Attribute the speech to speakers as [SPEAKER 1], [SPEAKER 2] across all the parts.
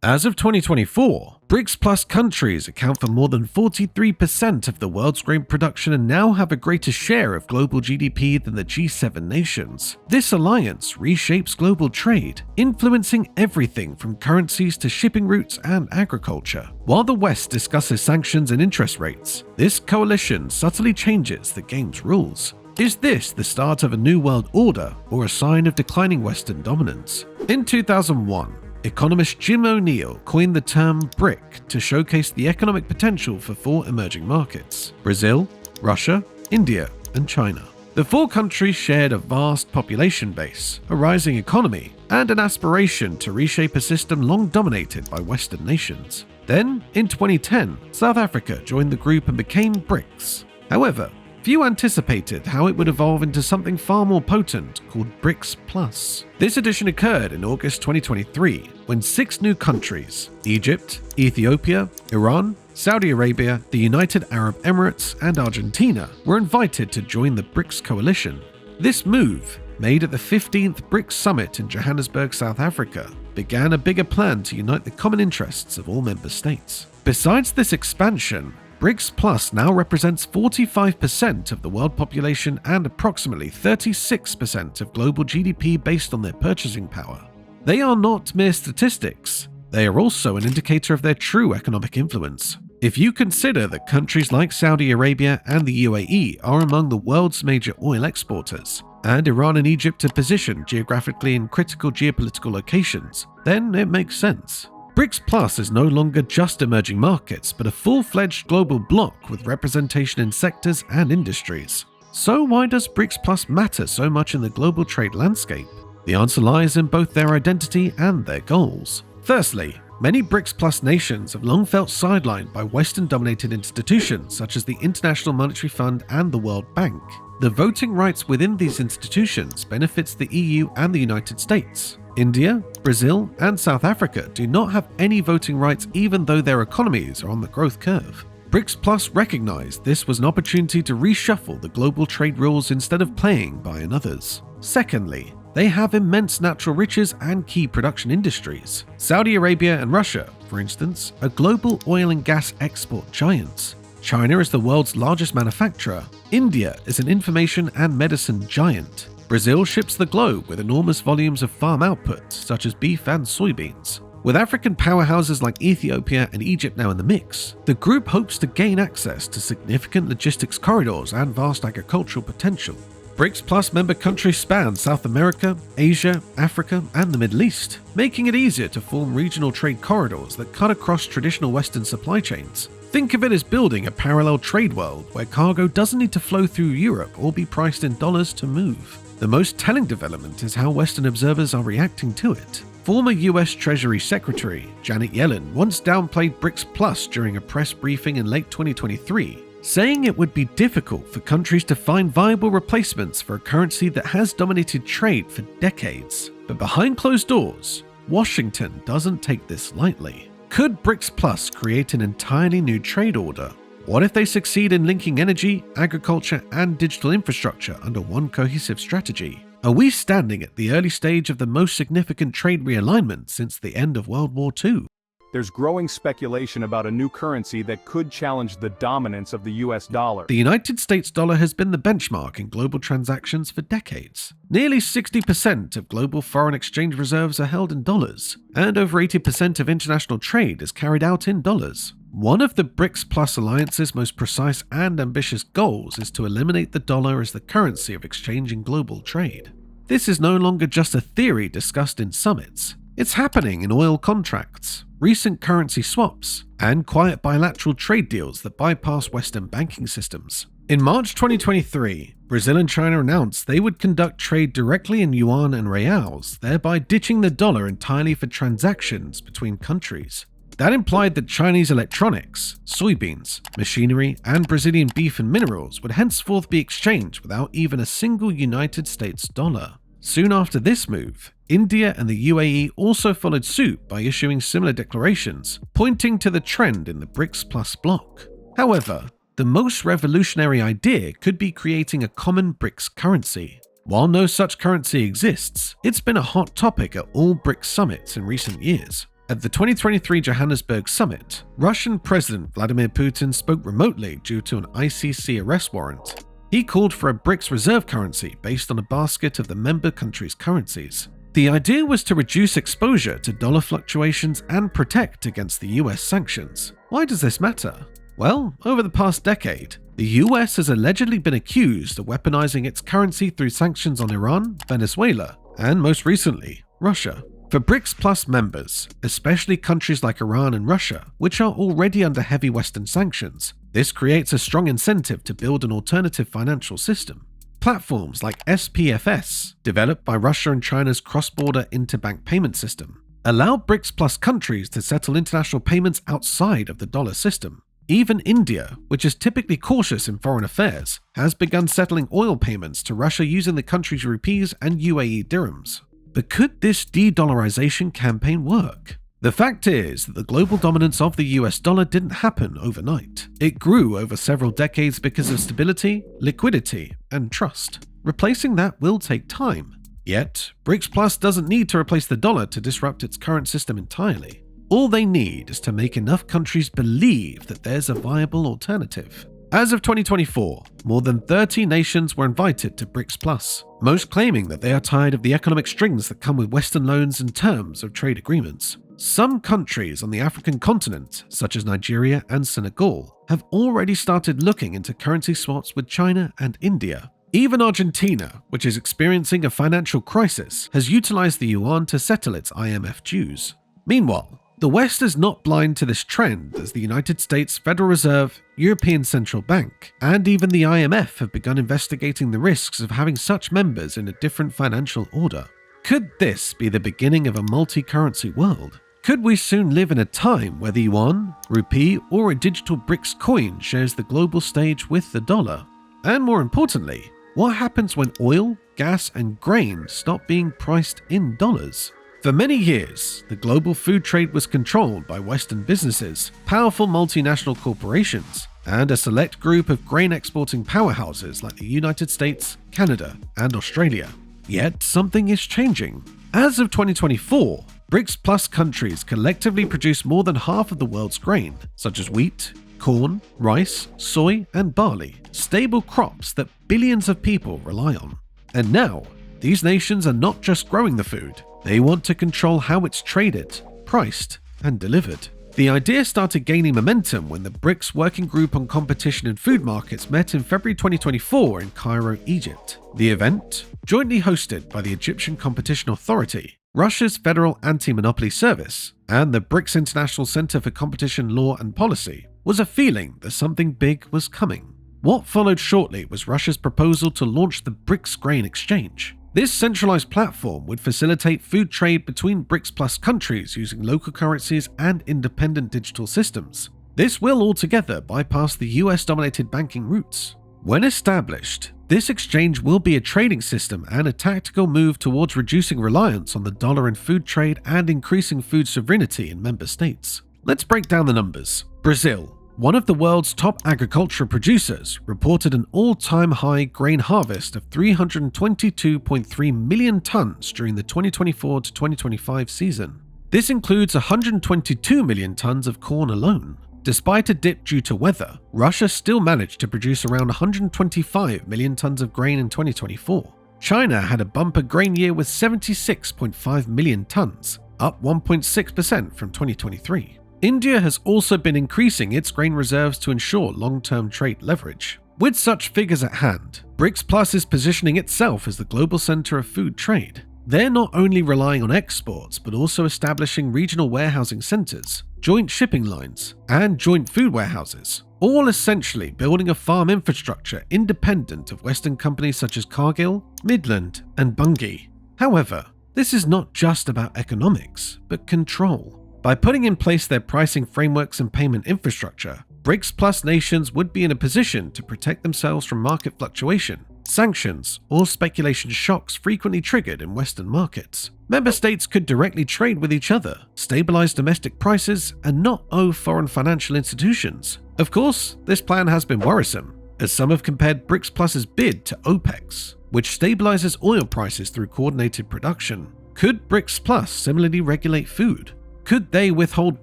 [SPEAKER 1] As of 2024, BRICS Plus countries account for more than 43% of the world's grain production and now have a greater share of global GDP than the G7 nations. This alliance reshapes global trade, influencing everything from currencies to shipping routes and agriculture. While the West discusses sanctions and interest rates, this coalition subtly changes the game's rules. Is this the start of a new world order or a sign of declining Western dominance? In 2001, economist Jim O'Neill coined the term BRIC to showcase the economic potential for four emerging markets: Brazil, Russia, India, and China. The four countries shared a vast population base, a rising economy, and an aspiration to reshape a system long dominated by Western nations. Then, in 2010, South Africa joined the group and became BRICS. However, few anticipated how it would evolve into something far more potent called BRICS Plus. This addition occurred in August 2023, when 6 new countries, Egypt, Ethiopia, Iran, Saudi Arabia, the United Arab Emirates, and Argentina, were invited to join the BRICS coalition. This move, made at the 15th BRICS Summit in Johannesburg, South Africa, began a bigger plan to unite the common interests of all member states. Besides this expansion, BRICS Plus now represents 45% of the world population and approximately 36% of global GDP based on their purchasing power. They are not mere statistics, they are also an indicator of their true economic influence. If you consider that countries like Saudi Arabia and the UAE are among the world's major oil exporters, and Iran and Egypt are positioned geographically in critical geopolitical locations, then it makes sense. BRICS Plus is no longer just emerging markets, but a full-fledged global bloc with representation in sectors and industries. So why does BRICS Plus matter so much in the global trade landscape? The answer lies in both their identity and their goals. Firstly, many BRICS Plus nations have long felt sidelined by Western-dominated institutions such as the International Monetary Fund and the World Bank. The voting rights within these institutions benefits the EU and the United States. India, Brazil, and South Africa do not have any voting rights even though their economies are on the growth curve. BRICS Plus recognized this was an opportunity to reshuffle the global trade rules instead of playing by another's. Secondly, they have immense natural riches and key production industries. Saudi Arabia and Russia, for instance, are global oil and gas export giants. China is the world's largest manufacturer. India is an information and medicine giant. Brazil ships the globe with enormous volumes of farm output, such as beef and soybeans. With African powerhouses like Ethiopia and Egypt now in the mix, the group hopes to gain access to significant logistics corridors and vast agricultural potential. BRICS Plus member countries span South America, Asia, Africa, and the Middle East, making it easier to form regional trade corridors that cut across traditional Western supply chains. Think of it as building a parallel trade world where cargo doesn't need to flow through Europe or be priced in dollars to move. The most telling development is how Western observers are reacting to it. Former US Treasury Secretary Janet Yellen once downplayed BRICS Plus during a press briefing in late 2023, saying it would be difficult for countries to find viable replacements for a currency that has dominated trade for decades. But behind closed doors, Washington doesn't take this lightly. Could BRICS Plus create an entirely new trade order? What if they succeed in linking energy, agriculture, and digital infrastructure under one cohesive strategy? Are we standing at the early stage of the most significant trade realignment since the end of World War II?
[SPEAKER 2] There's growing speculation about a new currency that could challenge the dominance of the US dollar.
[SPEAKER 1] The United States dollar has been the benchmark in global transactions for decades. Nearly 60% of global foreign exchange reserves are held in dollars, and over 80% of international trade is carried out in dollars. One of the BRICS Plus alliance's most precise and ambitious goals is to eliminate the dollar as the currency of exchange in global trade. This is no longer just a theory discussed in summits. It's happening in oil contracts, recent currency swaps, and quiet bilateral trade deals that bypass Western banking systems. In March 2023, Brazil and China announced they would conduct trade directly in yuan and reals, thereby ditching the dollar entirely for transactions between countries. That implied that Chinese electronics, soybeans, machinery, and Brazilian beef and minerals would henceforth be exchanged without even a single United States dollar. Soon after this move, India and the UAE also followed suit by issuing similar declarations, pointing to the trend in the BRICS Plus bloc. However, the most revolutionary idea could be creating a common BRICS currency. While no such currency exists, it's been a hot topic at all BRICS summits in recent years. At the 2023 Johannesburg summit, Russian President Vladimir Putin spoke remotely due to an ICC arrest warrant. He called for a BRICS reserve currency based on a basket of the member countries' currencies. The idea was to reduce exposure to dollar fluctuations and protect against the US sanctions. Why does this matter? Well, over the past decade, the US has allegedly been accused of weaponizing its currency through sanctions on Iran, Venezuela, and most recently, Russia. For BRICS Plus members, especially countries like Iran and Russia, which are already under heavy Western sanctions, this creates a strong incentive to build an alternative financial system. Platforms like SPFS, developed by Russia and China's cross-border interbank payment system, allow BRICS Plus countries to settle international payments outside of the dollar system. Even India, which is typically cautious in foreign affairs, has begun settling oil payments to Russia using the country's rupees and UAE dirhams. But could this de-dollarization campaign work? The fact is that the global dominance of the US dollar didn't happen overnight. It grew over several decades because of stability, liquidity, and trust. Replacing that will take time. Yet, BRICS Plus doesn't need to replace the dollar to disrupt its current system entirely. All they need is to make enough countries believe that there's a viable alternative. As of 2024, more than 30 nations were invited to BRICS Plus, most claiming that they are tired of the economic strings that come with Western loans and terms of trade agreements. Some countries on the African continent, such as Nigeria and Senegal, have already started looking into currency swaps with China and India. Even Argentina, which is experiencing a financial crisis, has utilized the yuan to settle its IMF dues. Meanwhile, the West is not blind to this trend, as the United States Federal Reserve, European Central Bank, and even the IMF have begun investigating the risks of having such members in a different financial order. Could this be the beginning of a multi-currency world? Could we soon live in a time where the yuan, rupee, or a digital BRICS coin shares the global stage with the dollar? And more importantly, what happens when oil, gas, and grain stop being priced in dollars? For many years, the global food trade was controlled by Western businesses, powerful multinational corporations, and a select group of grain exporting powerhouses like the United States, Canada, and Australia. Yet something is changing. As of 2024, BRICS Plus countries collectively produce more than half of the world's grain, such as wheat, corn, rice, soy, and barley, stable crops that billions of people rely on. And now, these nations are not just growing the food, they want to control how it's traded, priced, and delivered. The idea started gaining momentum when the BRICS Working Group on Competition in Food Markets met in February 2024 in Cairo, Egypt. The event, jointly hosted by the Egyptian Competition Authority, Russia's Federal Anti-Monopoly Service, and the BRICS International Center for Competition Law and Policy, was a feeling that something big was coming. What followed shortly was Russia's proposal to launch the BRICS Grain Exchange. This centralized platform would facilitate food trade between BRICS Plus countries using local currencies and independent digital systems. This will altogether bypass the US-dominated banking routes. When established, this exchange will be a trading system and a tactical move towards reducing reliance on the dollar in food trade and increasing food sovereignty in member states. Let's break down the numbers. Brazil, one of the world's top agricultural producers, reported an all-time high grain harvest of 322.3 million tons during the 2024 to 2025 season. This includes 122 million tons of corn alone. Despite a dip due to weather, Russia still managed to produce around 125 million tons of grain in 2024. China had a bumper grain year with 76.5 million tons, up 1.6% from 2023. India has also been increasing its grain reserves to ensure long-term trade leverage. With such figures at hand, BRICS Plus is positioning itself as the global center of food trade. They're not only relying on exports, but also establishing regional warehousing centers, joint shipping lines, and joint food warehouses, all essentially building a farm infrastructure independent of Western companies such as Cargill, Midland, and Bunge. However, this is not just about economics, but control. By putting in place their pricing frameworks and payment infrastructure, BRICS Plus nations would be in a position to protect themselves from market fluctuation, sanctions, or speculation shocks frequently triggered in Western markets. Member states could directly trade with each other, stabilize domestic prices, and not owe foreign financial institutions. Of course, this plan has been worrisome, as some have compared BRICS Plus's bid to OPEC's, which stabilizes oil prices through coordinated production. Could BRICS Plus similarly regulate food? Could they withhold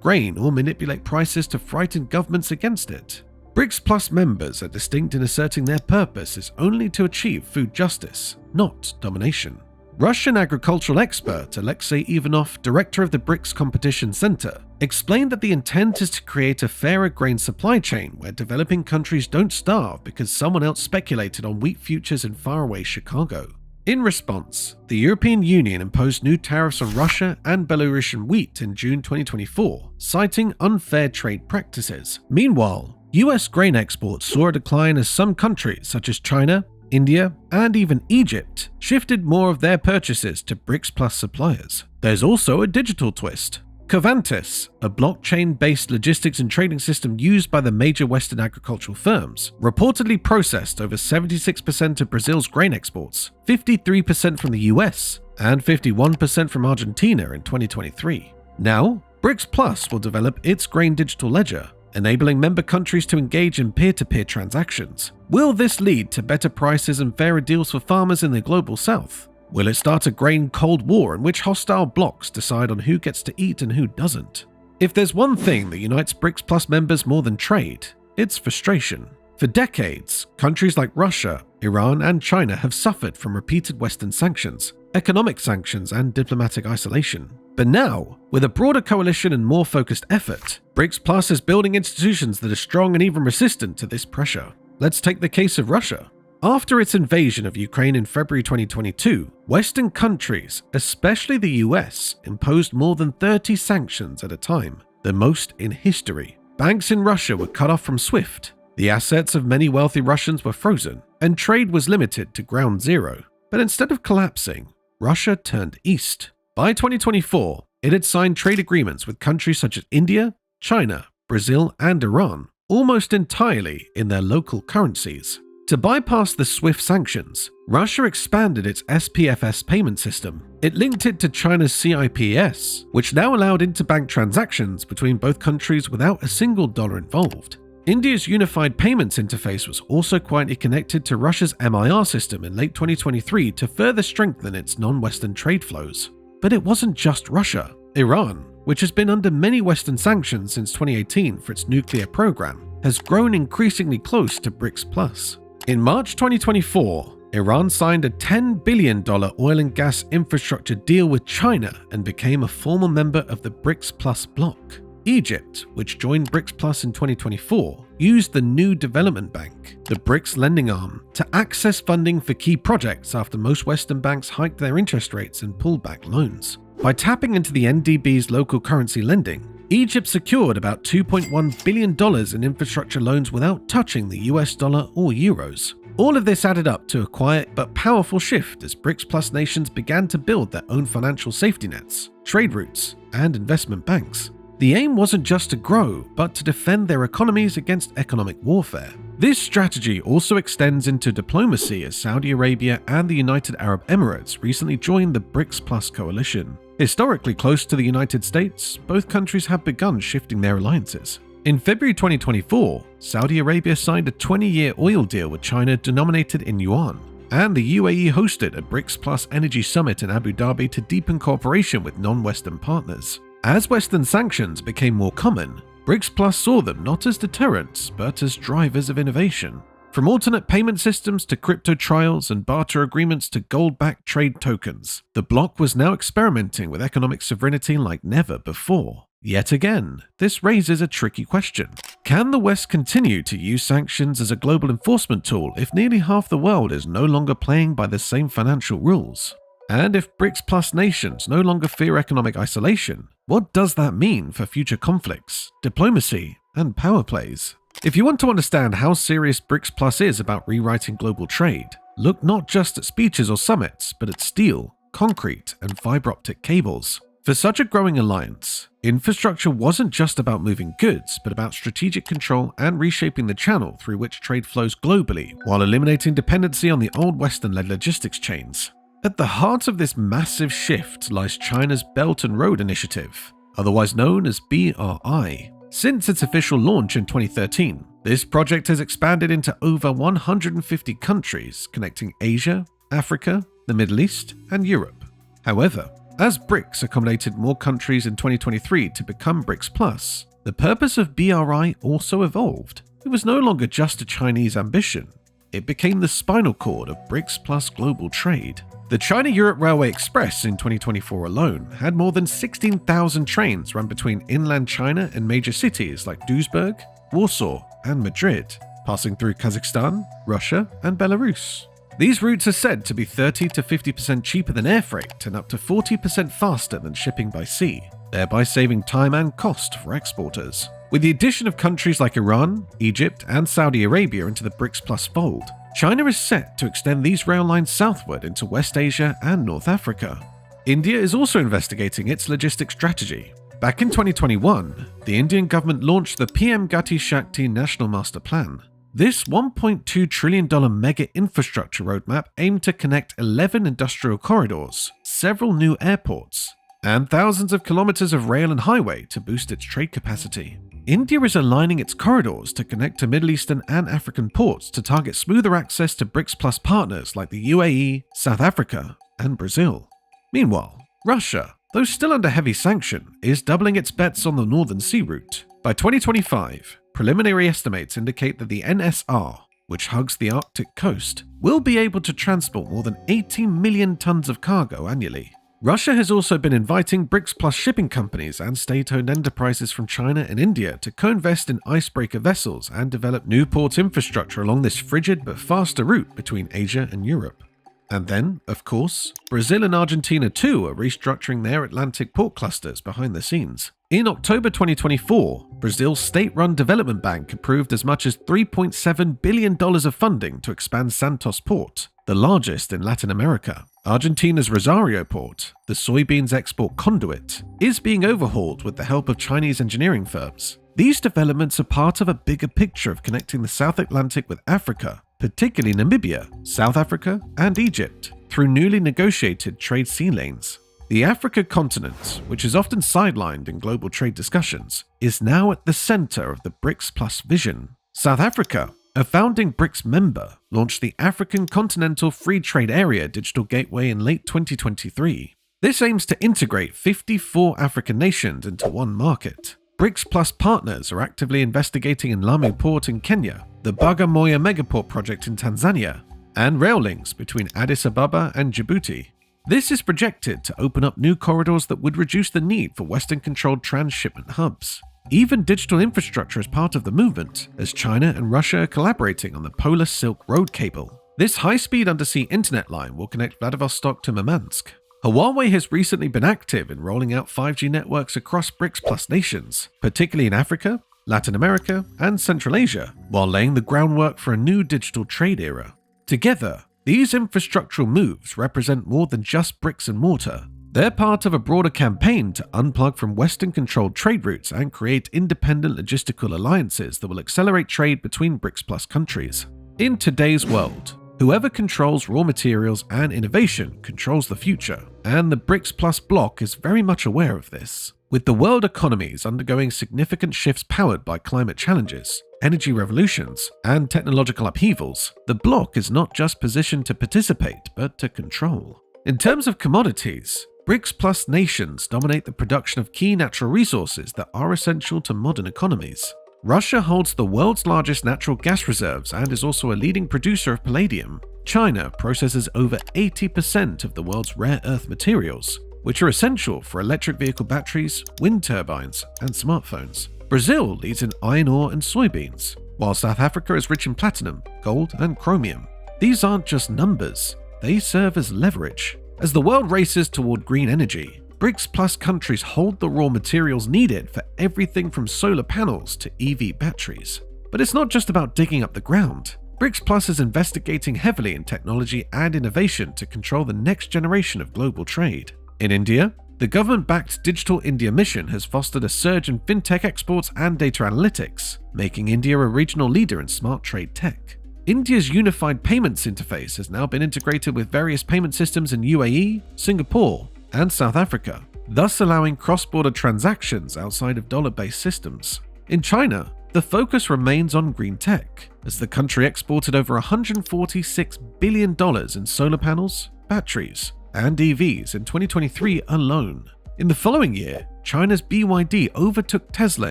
[SPEAKER 1] grain or manipulate prices to frighten governments against it? BRICS Plus members are distinct in asserting their purpose is only to achieve food justice, not domination. Russian agricultural expert Alexei Ivanov, director of the BRICS Competition Center, explained that the intent is to create a fairer grain supply chain where developing countries don't starve because someone else speculated on wheat futures in faraway Chicago. In response, the European Union imposed new tariffs on Russia and Belarusian wheat in June 2024, citing unfair trade practices. Meanwhile, US grain exports saw a decline as some countries such as China, India, and even Egypt shifted more of their purchases to BRICS Plus suppliers. There's also a digital twist. Covantis, a blockchain-based logistics and trading system used by the major Western agricultural firms, reportedly processed over 76% of Brazil's grain exports, 53% from the US, and 51% from Argentina in 2023. Now, BRICS Plus will develop its grain digital ledger, enabling member countries to engage in peer-to-peer transactions. Will this lead to better prices and fairer deals for farmers in the global south? Will it start a grain cold war in which hostile blocs decide on who gets to eat and who doesn't? If there's one thing that unites BRICS Plus members more than trade, it's frustration. For decades, countries like Russia, Iran, and China have suffered from repeated Western sanctions, economic sanctions, and diplomatic isolation. But now, with a broader coalition and more focused effort, BRICS Plus is building institutions that are strong and even resistant to this pressure. Let's take the case of Russia. After its invasion of Ukraine in February 2022, Western countries, especially the US, imposed more than 30 sanctions at a time, the most in history. Banks in Russia were cut off from SWIFT, the assets of many wealthy Russians were frozen, and trade was limited to ground zero. But instead of collapsing, Russia turned east. By 2024, it had signed trade agreements with countries such as India, China, Brazil, and Iran, almost entirely in their local currencies. To bypass the SWIFT sanctions, Russia expanded its SPFS payment system. It linked it to China's CIPS, which now allowed interbank transactions between both countries without a single dollar involved. India's unified payments interface was also quietly connected to Russia's MIR system in late 2023 to further strengthen its non-Western trade flows. But it wasn't just Russia. Iran, which has been under many Western sanctions since 2018 for its nuclear program, has grown increasingly close to BRICS Plus. In March 2024, Iran signed a $10 billion oil and gas infrastructure deal with China and became a formal member of the BRICS Plus bloc. Egypt, which joined BRICS Plus in 2024, used the New Development Bank, the BRICS lending arm, to access funding for key projects after most Western banks hiked their interest rates and pulled back loans. By tapping into the NDB's local currency lending, Egypt secured about $2.1 billion in infrastructure loans without touching the US dollar or euros. All of this added up to a quiet but powerful shift as BRICS Plus nations began to build their own financial safety nets, trade routes, and investment banks. The aim wasn't just to grow, but to defend their economies against economic warfare. This strategy also extends into diplomacy as Saudi Arabia and the United Arab Emirates recently joined the BRICS Plus coalition. Historically close to the United States, both countries have begun shifting their alliances. In February 2024, Saudi Arabia signed a 20-year oil deal with China denominated in yuan, and the UAE hosted a BRICS Plus energy summit in Abu Dhabi to deepen cooperation with non-Western partners. As Western sanctions became more common, BRICS Plus saw them not as deterrents, but as drivers of innovation. From alternate payment systems to crypto trials and barter agreements to gold-backed trade tokens, the bloc was now experimenting with economic sovereignty like never before. Yet again, this raises a tricky question. Can the West continue to use sanctions as a global enforcement tool if nearly half the world is no longer playing by the same financial rules? And if BRICS Plus nations no longer fear economic isolation, what does that mean for future conflicts, diplomacy, and power plays? If you want to understand how serious BRICS Plus is about rewriting global trade, look not just at speeches or summits, but at steel, concrete, and fiber optic cables. For such a growing alliance, infrastructure wasn't just about moving goods, but about strategic control and reshaping the channel through which trade flows globally, while eliminating dependency on the old Western-led logistics chains. At the heart of this massive shift lies China's Belt and Road Initiative, otherwise known as BRI. Since its official launch in 2013, this project has expanded into over 150 countries, connecting Asia, Africa, the Middle East, and Europe. However, As BRICS accommodated more countries in 2023 to become BRICS Plus, the purpose of BRI also evolved. It was no longer just a Chinese ambition. It became the spinal cord of BRICS Plus global trade. The China-Europe Railway Express in 2024 alone had more than 16,000 trains run between inland China and major cities like Duisburg, Warsaw, and Madrid, passing through Kazakhstan, Russia, and Belarus. These routes are said to be 30 to 50% cheaper than air freight and up to 40% faster than shipping by sea, thereby saving time and cost for exporters. With the addition of countries like Iran, Egypt, and Saudi Arabia into the BRICS Plus fold, China is set to extend these rail lines southward into West Asia and North Africa. India is also investigating its logistics strategy. Back in 2021, the Indian government launched the PM Gati Shakti National Master Plan. This $1.2 trillion mega infrastructure roadmap aimed to connect 11 industrial corridors, several new airports, and thousands of kilometers of rail and highway to boost its trade capacity. India is aligning its corridors to connect to Middle Eastern and African ports to target smoother access to BRICS Plus partners like the UAE, South Africa, and Brazil. Meanwhile, Russia, though still under heavy sanction, is doubling its bets on the Northern Sea route. By 2025, preliminary estimates indicate that the NSR, which hugs the Arctic coast, will be able to transport more than 18 million tons of cargo annually. Russia has also been inviting BRICS Plus shipping companies and state-owned enterprises from China and India to co-invest in icebreaker vessels and develop new port infrastructure along this frigid but faster route between Asia and Europe. And then, of course, Brazil and Argentina too are restructuring their Atlantic port clusters behind the scenes. In October 2024, Brazil's state-run development bank approved as much as $3.7 billion of funding to expand Santos Port, the largest in Latin America. Argentina's Rosario port, the soybeans export conduit, is being overhauled with the help of Chinese engineering firms. These developments are part of a bigger picture of connecting the South Atlantic with Africa, particularly Namibia, South Africa, and Egypt, through newly negotiated trade sea lanes. The Africa continent, which is often sidelined in global trade discussions, is now at the center of the BRICS Plus vision. South Africa, a founding BRICS member, launched the African Continental Free Trade Area Digital Gateway in late 2023. This aims to integrate 54 African nations into one market. BRICS Plus partners are actively investigating in Lamu Port in Kenya, the Bagamoyo Megaport project in Tanzania, and rail links between Addis Ababa and Djibouti. This is projected to open up new corridors that would reduce the need for Western-controlled transshipment hubs. Even digital infrastructure is part of the movement, as China and Russia are collaborating on the Polar Silk Road cable. This high-speed undersea internet line will connect Vladivostok to Murmansk. Huawei has recently been active in rolling out 5G networks across BRICS Plus nations, particularly in Africa, Latin America, and Central Asia, while laying the groundwork for a new digital trade era. Together, these infrastructural moves represent more than just bricks and mortar. They're part of a broader campaign to unplug from Western-controlled trade routes and create independent logistical alliances that will accelerate trade between BRICS Plus countries. In today's world, whoever controls raw materials and innovation controls the future, and the BRICS Plus bloc is very much aware of this. With the world economies undergoing significant shifts powered by climate challenges, energy revolutions, and technological upheavals, the bloc is not just positioned to participate, but to control. In terms of commodities, BRICS Plus nations dominate the production of key natural resources that are essential to modern economies. Russia holds the world's largest natural gas reserves and is also a leading producer of palladium. China processes over 80% of the world's rare earth materials, which are essential for electric vehicle batteries, wind turbines, and smartphones. Brazil leads in iron ore and soybeans, while South Africa is rich in platinum, gold, and chromium. These aren't just numbers, they serve as leverage. As the world races toward green energy, BRICS Plus countries hold the raw materials needed for everything from solar panels to EV batteries. But it's not just about digging up the ground. BRICS Plus is investigating heavily in technology and innovation to control the next generation of global trade. In India, the government-backed Digital India mission has fostered a surge in fintech exports and data analytics, making India a regional leader in smart trade tech. India's unified payments interface has now been integrated with various payment systems in UAE, Singapore, and South Africa, thus allowing cross-border transactions outside of dollar-based systems. In China, the focus remains on green tech, as the country exported over $146 billion in solar panels, batteries, and EVs in 2023 alone. In the following year, China's BYD overtook Tesla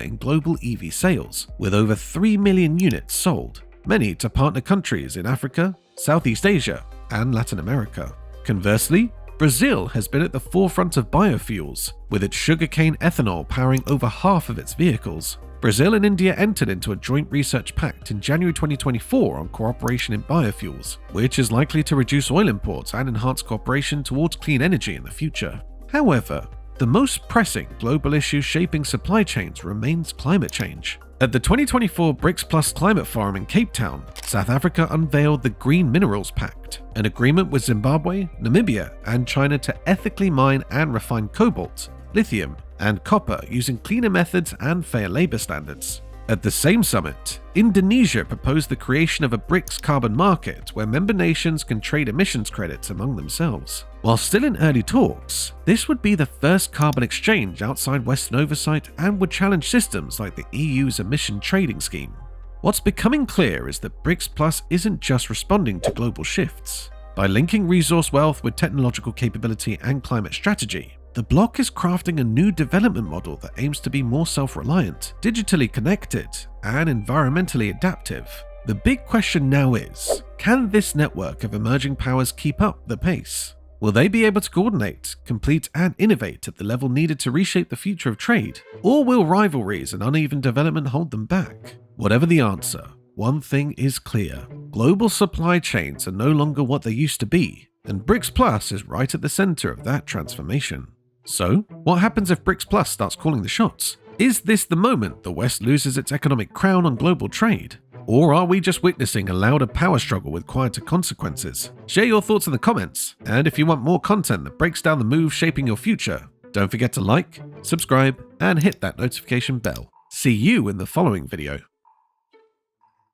[SPEAKER 1] in global EV sales, with over 3 million units sold, many to partner countries in Africa, Southeast Asia, and Latin America. Conversely, Brazil has been at the forefront of biofuels, with its sugarcane ethanol powering over half of its vehicles. Brazil and India entered into a joint research pact in January 2024 on cooperation in biofuels, which is likely to reduce oil imports and enhance cooperation towards clean energy in the future. However, the most pressing global issue shaping supply chains remains climate change. At the 2024 BRICS Plus Climate Forum in Cape Town, South Africa unveiled the Green Minerals Pact, an agreement with Zimbabwe, Namibia, and China to ethically mine and refine cobalt, lithium, and copper using cleaner methods and fair labor standards. At the same summit, Indonesia proposed the creation of a BRICS carbon market where member nations can trade emissions credits among themselves. While still in early talks, this would be the first carbon exchange outside Western oversight and would challenge systems like the EU's emission trading scheme. What's becoming clear is that BRICS Plus isn't just responding to global shifts. By linking resource wealth with technological capability and climate strategy, the bloc is crafting a new development model that aims to be more self-reliant, digitally connected, and environmentally adaptive. The big question now is, can this network of emerging powers keep up the pace? Will they be able to coordinate, complete, and innovate at the level needed to reshape the future of trade? Or will rivalries and uneven development hold them back? Whatever the answer, one thing is clear. Global supply chains are no longer what they used to be, and BRICS Plus is right at the center of that transformation. So, what happens if BRICS Plus starts calling the shots? Is this the moment the West loses its economic crown on global trade? Or are we just witnessing a louder power struggle with quieter consequences? Share your thoughts in the comments, and if you want more content that breaks down the moves shaping your future, don't forget to like, subscribe, and hit that notification bell. See you in the following video.